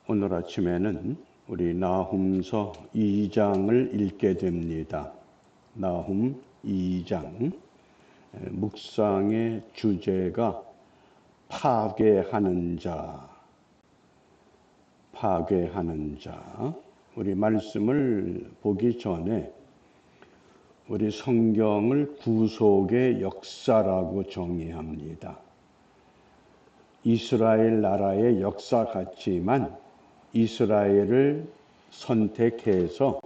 오늘 아침에는 우리 나훔서 2장을 읽게 됩니다. 나훔 2장 묵상의 주제가 파괴하는 자. 우리 말씀을 보기 전에 우리 성경을 구속의 역사라고 정의합니다. 이스라엘 나라의 역사 같지만 이스라엘을 선택해서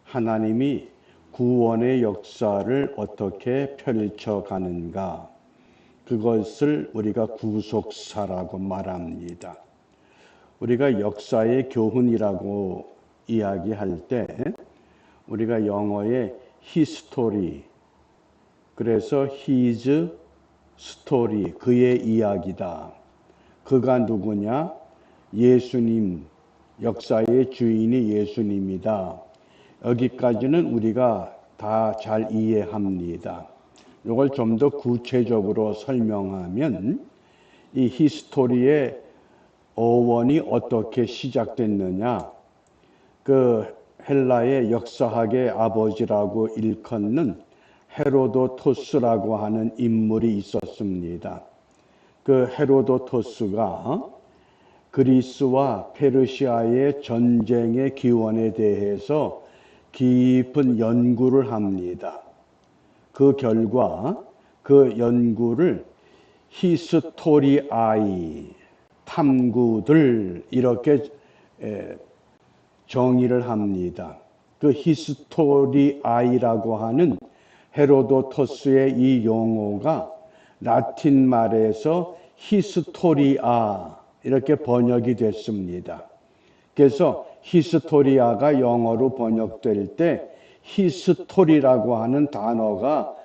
하나님이 구원의 역사를 어떻게 펼쳐가는가, 그것을 우리가 구속사라고 말합니다. 우리가 역사의 교훈이라고 이야기할 때 우리가 영어의 history, 그래서 his story, 그의 이야기다. 그가 누구냐? 예수님, 역사의 주인이 예수님이다. 여기까지는 우리가 다 잘 이해합니다. 이걸 좀 더 구체적으로 설명하면 이 히스토리의 어원이 어떻게 시작됐느냐, 그 헬라의 역사학의 아버지라고 일컫는 헤로도토스라고 하는 인물이 있었습니다. 그 헤로도토스가 그리스와 페르시아의 전쟁의 기원에 대해서 깊은 연구를 합니다. 그 결과 그 연구를 히스토리아이, 탐구들, 이렇게 정의를 합니다. 그 히스토리아이라고 하는 헤로도토스의 이 용어가 라틴 말에서 히스토리아 이렇게 번역이 됐습니다. 그래서 히스토리아가 영어로 번역될 때 히스토리라고 하는 단어가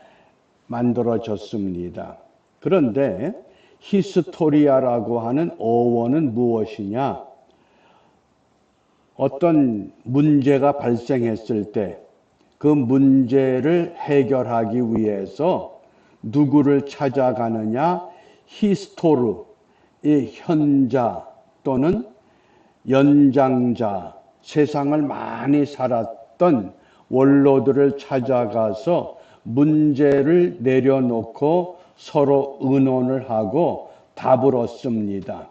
만들어졌습니다. 그런데 히스토리아라고 하는 어원은 무엇이냐? 어떤 문제가 발생했을 때 그 문제를 해결하기 위해서 누구를 찾아가느냐? 히스토르, 이 현자 또는 연장자, 세상을 많이 살았던 원로들을 찾아가서 문제를 내려놓고 서로 의논을 하고 답을 얻습니다.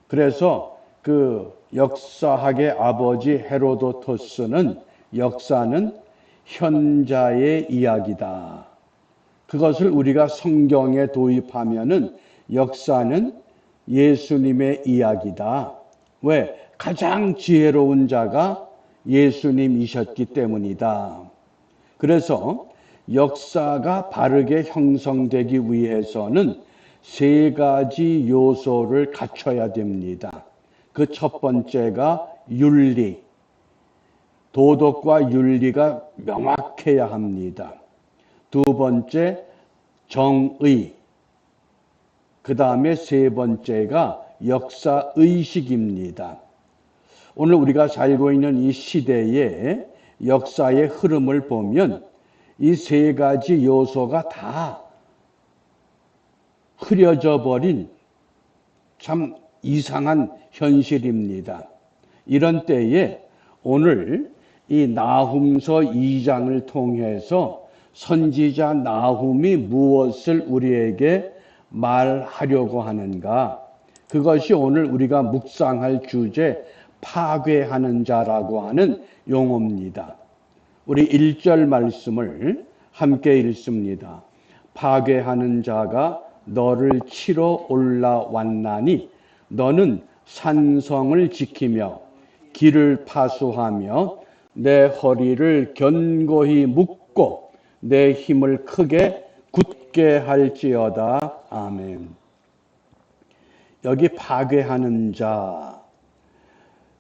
그래서 그 역사학의 아버지 헤로도토스는 역사는 현자의 이야기다. 그것을 우리가 성경에 도입하면은 역사는 예수님의 이야기다. 왜? 가장 지혜로운 자가 예수님이셨기 때문이다. 그래서 역사가 바르게 형성되기 위해서는 세 가지 요소를 갖춰야 됩니다. 그 첫 번째가 윤리, 도덕과 윤리가 명확해야 합니다. 두 번째 정의, 그 다음에 세 번째가 역사의식입니다. 오늘 우리가 살고 있는 이 시대의 역사의 흐름을 보면 이 세 가지 요소가 다 흐려져 버린 참 이상한 현실입니다. 이런 때에 오늘 이 나훔서 2장을 통해서 선지자 나훔이 무엇을 우리에게 말하려고 하는가? 그것이 오늘 우리가 묵상할 주제, 파괴하는 자라고 하는 용어입니다. 우리 1절 말씀을 함께 읽습니다. 파괴하는 자가 너를 치러 올라왔나니 너는 산성을 지키며 길을 파수하며 내 허리를 견고히 묶고 내 힘을 크게 굳게 할지어다. 아멘. 여기 파괴하는 자,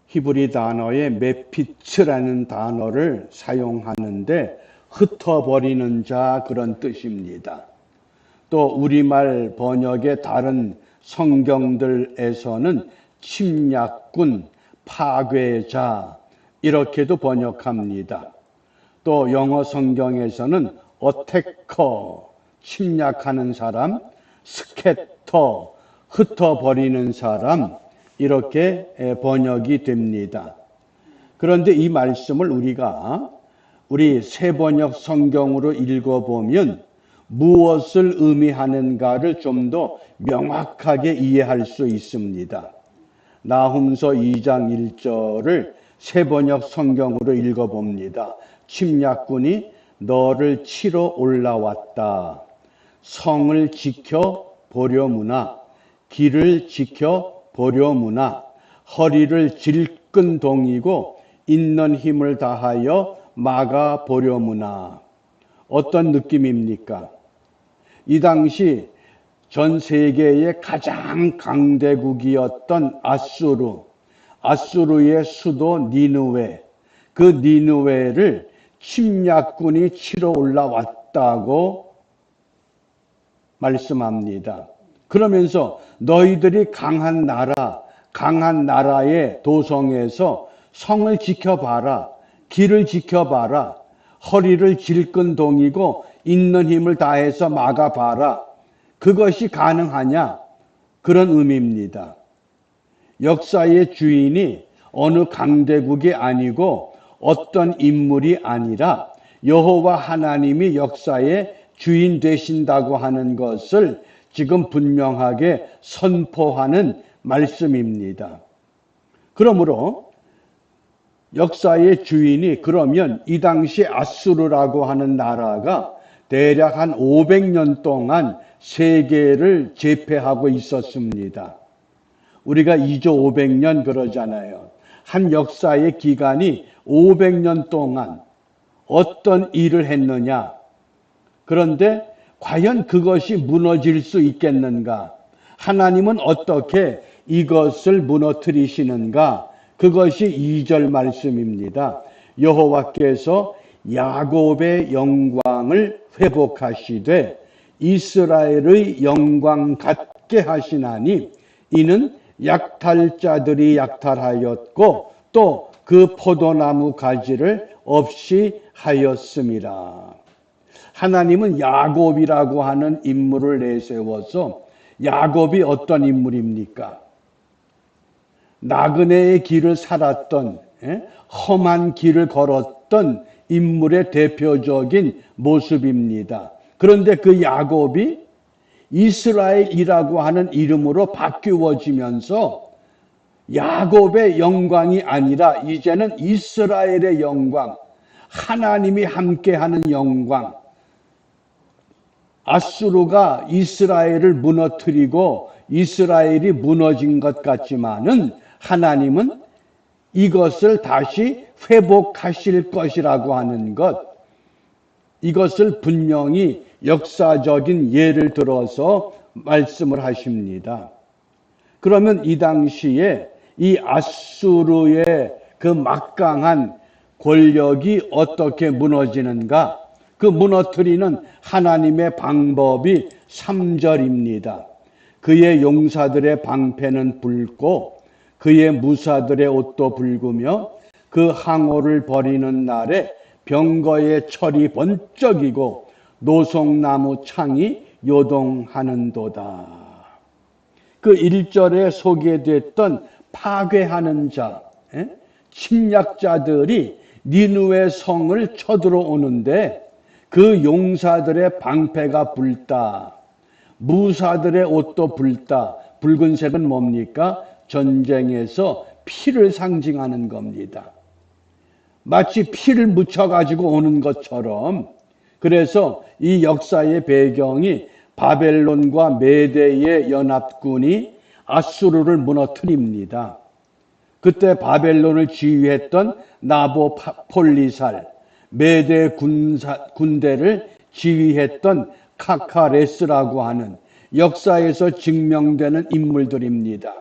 히브리 단어의 메피츠라는 단어를 사용하는데 흩어버리는 자, 그런 뜻입니다. 또 우리말 번역의 다른 성경들에서는 침략군, 파괴자 이렇게도 번역합니다. 또 영어 성경에서는 어태커, 침략하는 사람, 스캐터, 흩어버리는 사람, 이렇게 번역이 됩니다. 그런데 이 말씀을 우리 새번역 성경으로 읽어보면 무엇을 의미하는가를 좀 더 명확하게 이해할 수 있습니다. 나훔서 2장 1절을 새번역 성경으로 읽어봅니다. 침략군이 너를 치러 올라왔다. 성을 지켜 보려무나 길을 지켜 보려무나 허리를 질끈 동이고 있는 힘을 다하여 막아 보려무나. 어떤 느낌입니까? 이 당시 전 세계의 가장 강대국이었던 아수르의 수도 니느웨, 그 니느웨를 침략군이 치러 올라왔다고 말씀합니다. 그러면서 너희들이 강한 나라의 도성에서 성을 지켜봐라, 길을 지켜봐라, 허리를 질끈 동이고 있는 힘을 다해서 막아봐라. 그것이 가능하냐? 그런 의미입니다. 역사의 주인이 어느 강대국이 아니고 어떤 인물이 아니라 여호와 하나님이 역사의 주인 되신다고 하는 것을 지금 분명하게 선포하는 말씀입니다. 그러므로 역사의 주인이 그러면 이 당시 아수르라고 하는 나라가 대략 한 500년 동안 세계를 제패하고 있었습니다. 우리가 2조 500년 그러잖아요. 한 역사의 기간이 500년 동안 어떤 일을 했느냐. 그런데 과연 그것이 무너질 수 있겠는가? 하나님은 어떻게 이것을 무너뜨리시는가? 그것이 2절 말씀입니다. 여호와께서 야곱의 영광을 회복하시되 이스라엘의 영광 같게 하시나니 이는 약탈자들이 약탈하였고 또 그 포도나무 가지를 없이 하였음이라. 하나님은 야곱이라고 하는 인물을 내세워서 야곱이 어떤 인물입니까? 나그네의 길을 살았던 험한 길을 걸었던 인물의 대표적인 모습입니다. 그런데 그 야곱이 이스라엘이라고 하는 이름으로 바뀌어지면서 야곱의 영광이 아니라 이제는 이스라엘의 영광, 하나님이 함께하는 영광, 아수르가 이스라엘을 무너뜨리고 이스라엘이 무너진 것 같지만은 하나님은 이것을 다시 회복하실 것이라고 하는 것, 이것을 분명히 역사적인 예를 들어서 말씀을 하십니다. 그러면 이 당시에 이 아수르의 그 막강한 권력이 어떻게 무너지는가? 그 무너뜨리는 하나님의 방법이 3절입니다. 그의 용사들의 방패는 붉고 그의 무사들의 옷도 붉으며 그 항오를 버리는 날에 병거의 철이 번쩍이고 노송나무 창이 요동하는도다. 그 1절에 소개됐던 파괴하는 자, 침략자들이 니느웨 성을 쳐들어오는데 그 용사들의 방패가 붉다. 무사들의 옷도 붉다. 붉은색은 뭡니까? 전쟁에서 피를 상징하는 겁니다. 마치 피를 묻혀가지고 오는 것처럼. 그래서 이 역사의 배경이 바벨론과 메대의 연합군이 아수르를 무너뜨립니다. 그때 바벨론을 지휘했던 나보폴리살, 메대 군대를 지휘했던 카카레스라고 하는 역사에서 증명되는 인물들입니다.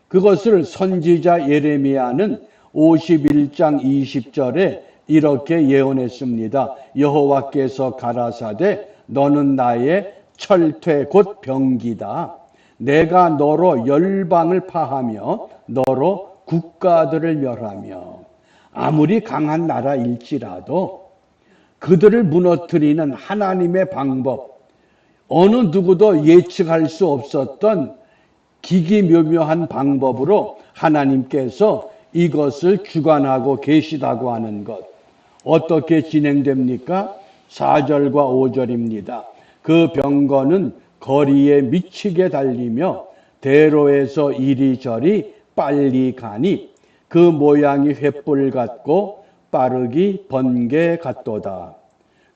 그것을 선지자 예레미야는 51장 20절에 이렇게 예언했습니다. 여호와께서 가라사대 너는 나의 철퇴 곧 병기다. 내가 너로 열방을 파하며 너로 국가들을 멸하며. 아무리 강한 나라일지라도 그들을 무너뜨리는 하나님의 방법, 어느 누구도 예측할 수 없었던 기기묘묘한 방법으로 하나님께서 이것을 주관하고 계시다고 하는 것. 어떻게 진행됩니까? 4절과 5절입니다. 그 병거는 거리에 미치게 달리며 대로에서 이리저리 빨리 가니 그 모양이 횃불 같고 빠르기 번개 같도다.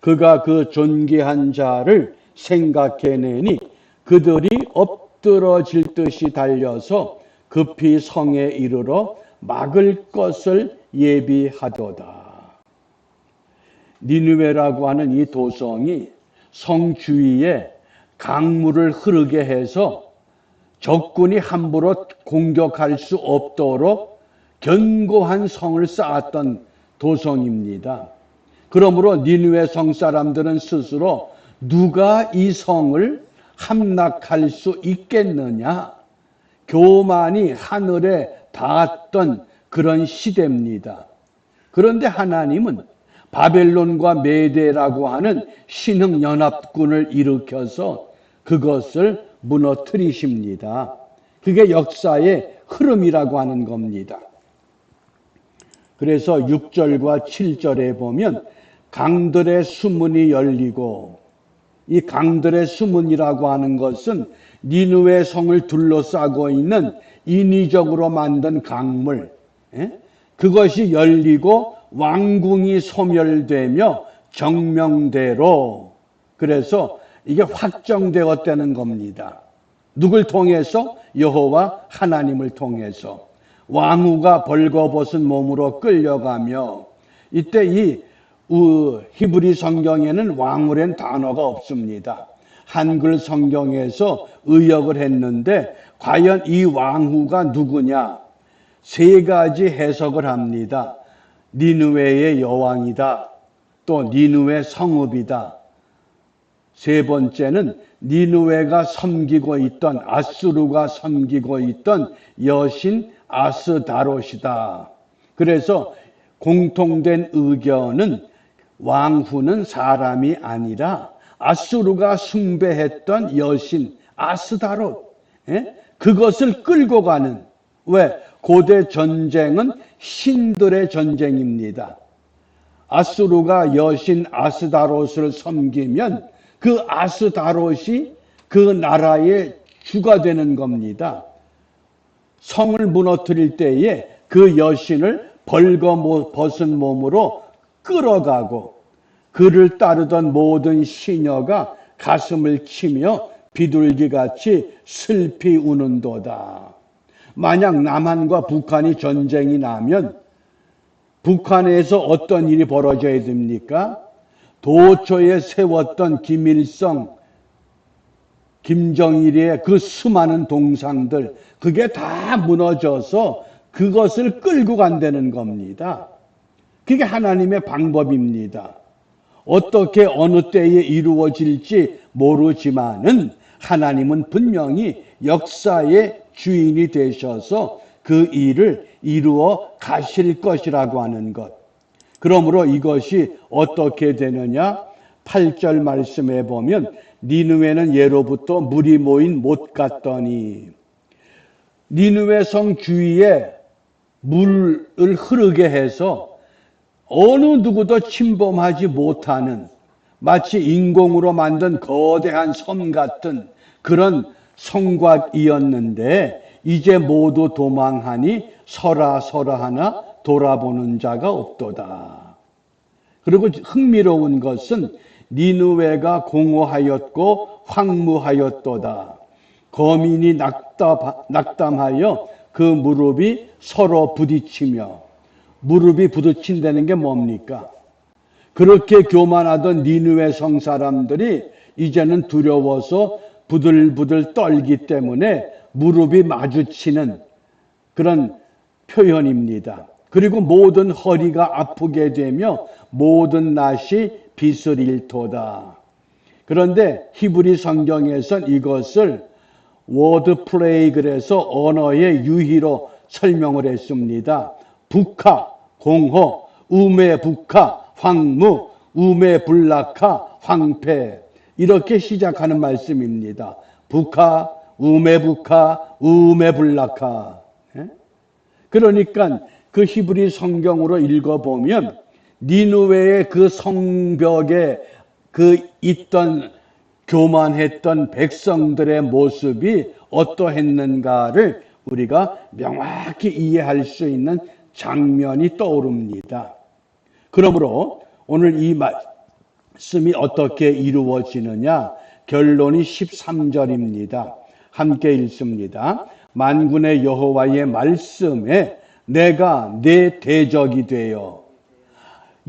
그가 그 존귀한 자를 생각해내니 그들이 엎드러질 듯이 달려서 급히 성에 이르러 막을 것을 예비하도다. 니느웨라고 하는 이 도성이 성 주위에 강물을 흐르게 해서 적군이 함부로 공격할 수 없도록 견고한 성을 쌓았던 도성입니다. 그러므로 니느웨 성 사람들은 스스로 누가 이 성을 함락할 수 있겠느냐? 교만이 하늘에 닿았던 그런 시대입니다. 그런데 하나님은 바벨론과 메대라고 하는 신흥연합군을 일으켜서 그것을 무너뜨리십니다. 그게 역사의 흐름이라고 하는 겁니다. 그래서 6절과 7절에 보면 강들의 수문이 열리고, 이 강들의 수문이라고 하는 것은 니느웨 성을 둘러싸고 있는 인위적으로 만든 강물, 그것이 열리고 왕궁이 소멸되며 정명대로, 그래서 이게 확정되었다는 겁니다. 누굴 통해서? 여호와 하나님을 통해서. 왕후가 벌거벗은 몸으로 끌려가며, 이때 이 히브리 성경에는 왕후란 단어가 없습니다. 한글 성경에서 의역을 했는데 과연 이 왕후가 누구냐? 세 가지 해석을 합니다. 니느웨의 여왕이다. 또 니느웨 성읍이다. 세 번째는 니느웨가 섬기고 있던, 아수르가 섬기고 있던 여신 아스다롯이다. 그래서 공통된 의견은 왕후는 사람이 아니라 아수르가 숭배했던 여신 아스다롯, 그것을 끌고 가는, 왜? 고대 전쟁은 신들의 전쟁입니다. 아수르가 여신 아스다롯을 섬기면 그 아스다롯이 그 나라의 주가 되는 겁니다. 성을 무너뜨릴 때에 그 여신을 벌거벗은 몸으로 끌어가고 그를 따르던 모든 시녀가 가슴을 치며 비둘기같이 슬피 우는도다. 만약 남한과 북한이 전쟁이 나면 북한에서 어떤 일이 벌어져야 됩니까? 도처에 세웠던 김일성, 김정일의 그 수많은 동상들, 그게 다 무너져서 그것을 끌고 간다는 겁니다. 그게 하나님의 방법입니다. 어떻게 어느 때에 이루어질지 모르지만은 하나님은 분명히 역사의 주인이 되셔서 그 일을 이루어 가실 것이라고 하는 것. 그러므로 이것이 어떻게 되느냐? 8절 말씀에 보면 니느웨는 예로부터 물이 모인 못 같더니, 니느웨 성 주위에 물을 흐르게 해서 어느 누구도 침범하지 못하는, 마치 인공으로 만든 거대한 섬 같은 그런 성곽이었는데 이제 모두 도망하니 서라 하나 돌아보는 자가 없도다. 그리고 흥미로운 것은 니느웨가 공허하였고 황무하였도다. 거민이 낙담하여 그 무릎이 서로 부딪히며, 무릎이 부딪힌다는 게 뭡니까? 그렇게 교만하던 니느웨 성 사람들이 이제는 두려워서 부들부들 떨기 때문에 무릎이 마주치는 그런 표현입니다. 그리고 모든 허리가 아프게 되며 모든 낫이 빗을 잃도다. 그런데 히브리 성경에선 이것을 워드 플레이, 그래서 언어의 유희로 설명을 했습니다. 북하, 공허, 우매 북하, 황무, 우매 불락하, 황폐, 이렇게 시작하는 말씀입니다. 북하, 우메부카 우메불라카. 그러니까 그 히브리 성경으로 읽어보면 니느웨의 그 성벽에 그 있던 교만했던 백성들의 모습이 어떠했는가를 우리가 명확히 이해할 수 있는 장면이 떠오릅니다. 그러므로 오늘 이 말씀이 어떻게 이루어지느냐? 결론이 13절입니다. 함께 읽습니다. 만군의 여호와의 말씀에 내가 내 대적이 되어.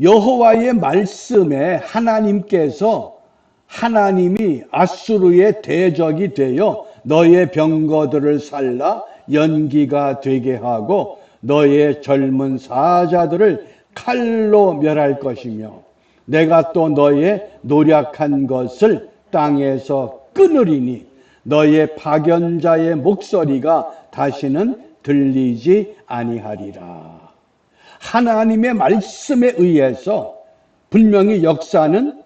여호와의 말씀에 하나님이 아수르의 대적이 되어 너의 병거들을 살라 연기가 되게 하고 너의 젊은 사자들을 칼로 멸할 것이며 내가 또 너의 노력한 것을 땅에서 끊으리니 너의 파견자의 목소리가 다시는 들리지 아니하리라. 하나님의 말씀에 의해서 분명히 역사는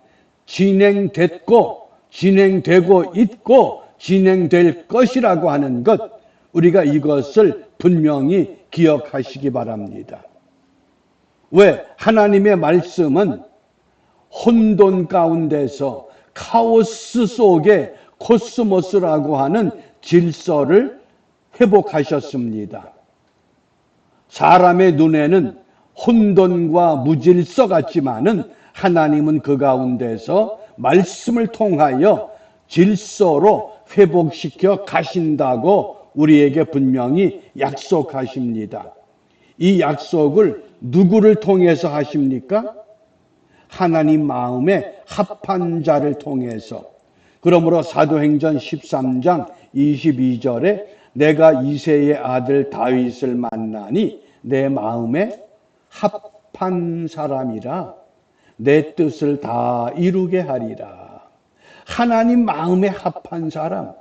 진행됐고 진행되고 있고 진행될 것이라고 하는 것, 우리가 이것을 분명히 기억하시기 바랍니다. 왜? 하나님의 말씀은 혼돈 가운데서 카오스 속에 코스모스라고 하는 질서를 회복하셨습니다. 사람의 눈에는 혼돈과 무질서 같지만은 하나님은 그 가운데서 말씀을 통하여 질서로 회복시켜 가신다고 우리에게 분명히 약속하십니다. 이 약속을 누구를 통해서 하십니까? 하나님 마음에 합한 자를 통해서. 그러므로 사도행전 13장 22절에 내가 이새의 아들 다윗을 만나니 내 마음에 합한 사람이라 내 뜻을 다 이루게 하리라. 하나님 마음에 합한 사람.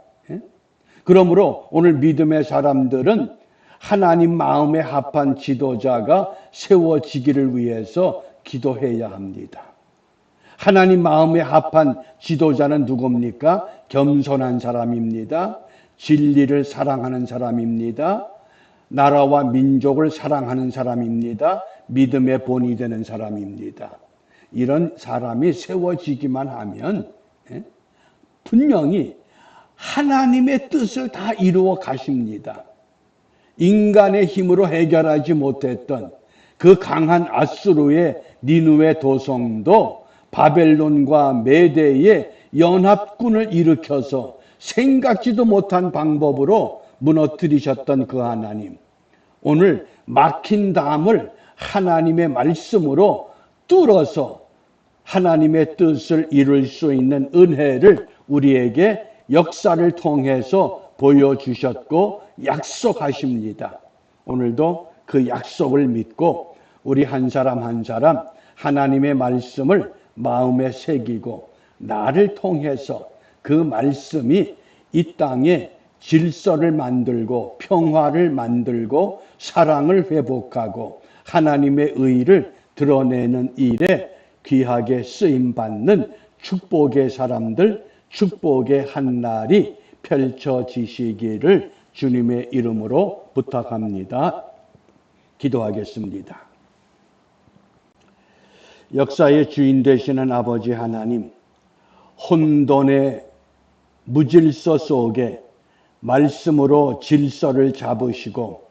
그러므로 오늘 믿음의 사람들은 하나님 마음에 합한 지도자가 세워지기를 위해서 기도해야 합니다. 하나님 마음에 합한 지도자는 누굽니까? 겸손한 사람입니다. 진리를 사랑하는 사람입니다. 나라와 민족을 사랑하는 사람입니다. 믿음의 본이 되는 사람입니다. 이런 사람이 세워지기만 하면 분명히 하나님의 뜻을 다 이루어 가십니다. 인간의 힘으로 해결하지 못했던 그 강한 아수르의 니느웨 도성도 바벨론과 메대의 연합군을 일으켜서 생각지도 못한 방법으로 무너뜨리셨던 그 하나님, 오늘 막힌 담을 하나님의 말씀으로 뚫어서 하나님의 뜻을 이룰 수 있는 은혜를 우리에게 역사를 통해서 보여주셨고 약속하십니다. 오늘도 그 약속을 믿고 우리 한 사람 한 사람 하나님의 말씀을 마음에 새기고 나를 통해서 그 말씀이 이 땅에 질서를 만들고 평화를 만들고 사랑을 회복하고 하나님의 의를 드러내는 일에 귀하게 쓰임받는 축복의 사람들, 축복의 한날이 펼쳐지시기를 주님의 이름으로 부탁합니다. 기도하겠습니다. 역사의 주인 되시는 아버지 하나님, 혼돈의 무질서 속에 말씀으로 질서를 잡으시고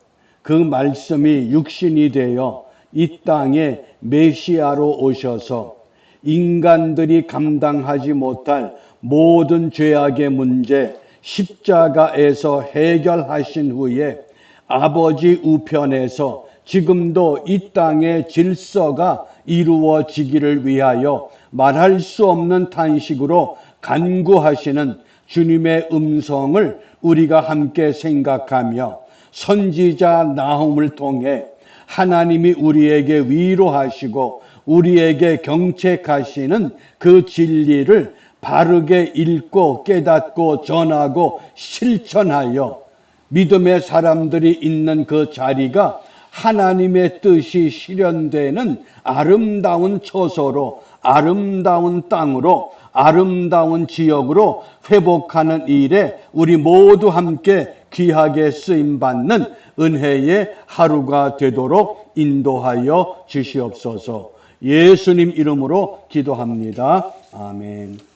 그 말씀이 육신이 되어 이 땅에 메시아로 오셔서 인간들이 감당하지 못할 모든 죄악의 문제 십자가에서 해결하신 후에 아버지 우편에서 지금도 이 땅의 질서가 이루어지기를 위하여 말할 수 없는 탄식으로 간구하시는 주님의 음성을 우리가 함께 생각하며 선지자 나훔을 통해 하나님이 우리에게 위로하시고 우리에게 경책하시는 그 진리를 바르게 읽고 깨닫고 전하고 실천하여 믿음의 사람들이 있는 그 자리가 하나님의 뜻이 실현되는 아름다운 처소로, 아름다운 땅으로, 아름다운 지역으로 회복하는 일에 우리 모두 함께 귀하게 쓰임받는 은혜의 하루가 되도록 인도하여 주시옵소서. 예수님 이름으로 기도합니다. 아멘.